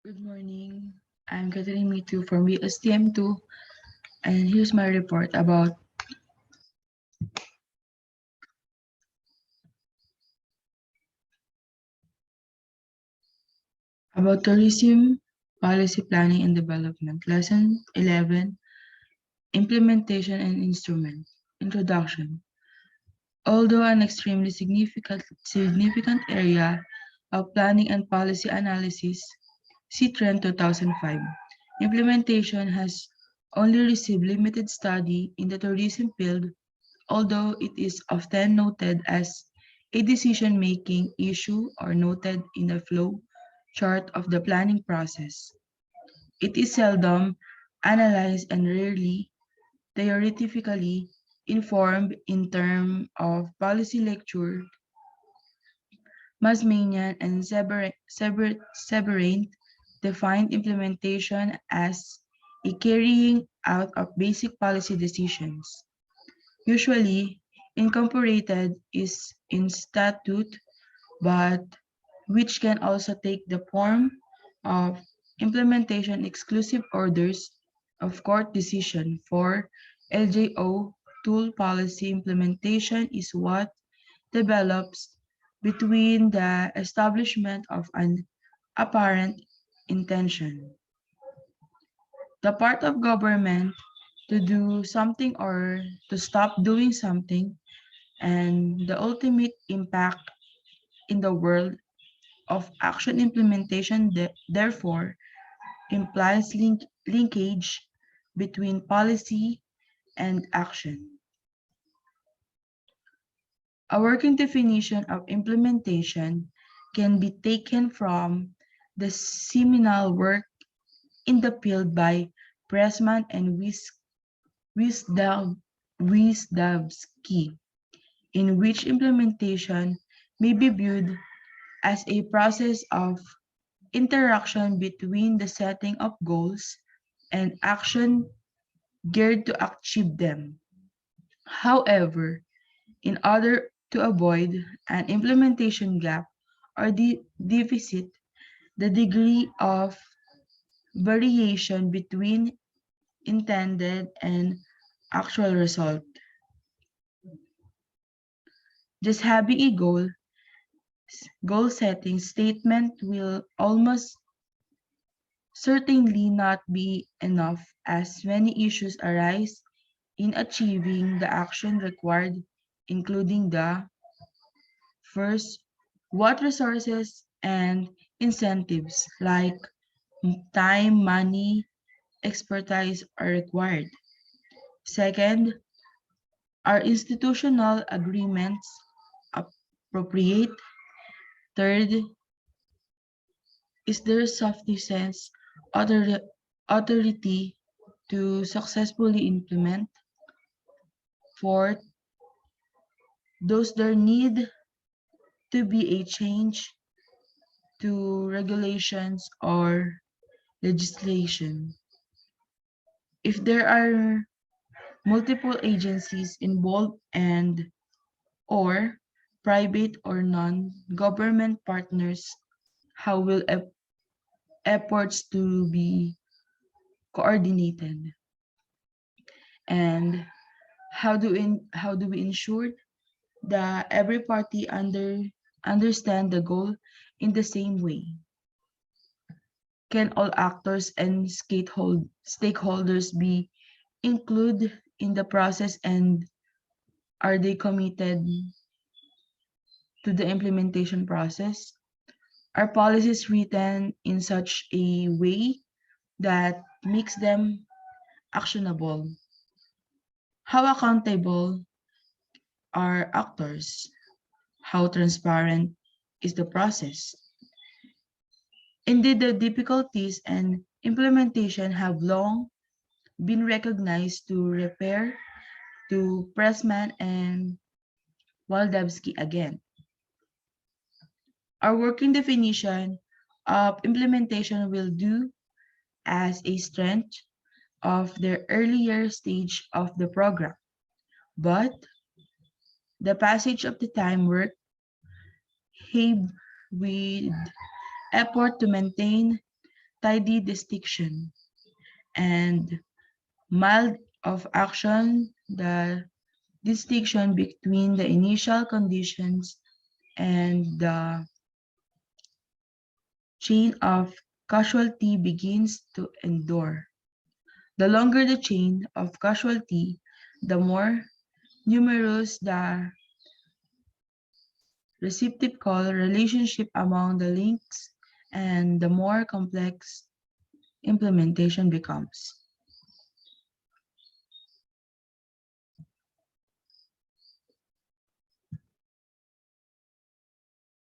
Good morning. I'm Catherine Mitu from BSTM2, and here's my report about tourism policy planning and development. Lesson 11: Implementation and Instrument. Introduction. Although an extremely significant area of planning and policy analysis, see Trend 2005, implementation has only received limited study in the tourism field, although it is often noted as a decision-making issue or noted in the flow chart of the planning process. It is seldom analyzed and rarely theoretically informed in terms of policy lecture. Masmanian and Severant defined implementation as a carrying out of basic policy decisions. Usually, incorporated is in statute, but which can also take the form of implementation exclusive orders of court decision. For LJO tool policy implementation is what develops between the establishment of an apparent intention, the part of government to do something or to stop doing something, and the ultimate impact in the world of action implementation therefore implies linkage between policy and action. A working definition of implementation can be taken from the seminal work in the field by Pressman and Wisdowski, in which implementation may be viewed as a process of interaction between the setting of goals and action geared to achieve them. However, in order to avoid an implementation gap or deficit, the degree of variation between intended and actual result. Just having a goal setting statement will almost certainly not be enough, as many issues arise in achieving the action required, including the first, what resources and incentives like time, money, expertise are required. Second, are institutional agreements appropriate? Third, is there sufficient authority to successfully implement? Fourth, does there need to be a change to regulations or legislation? If there are multiple agencies involved and or private or non-government partners, how will efforts to be coordinated? And how do we ensure that every party understand the goal in the same way? Can all actors and stakeholders be included in the process, and are they committed to the implementation process? Are policies written in such a way that makes them actionable? How accountable are actors? How transparent is the process? Indeed, the difficulties and implementation have long been recognized to repair to Pressman and Waldavsky again. Our working definition of implementation will do as a strength of the earlier stage of the program, but the passage of the time work have with effort to maintain tidy distinction, and mild of action, the distinction between the initial conditions and the chain of causality begins to endure. The longer the chain of causality, the more numerous the reciprocal relationship among the links, and the more complex implementation becomes.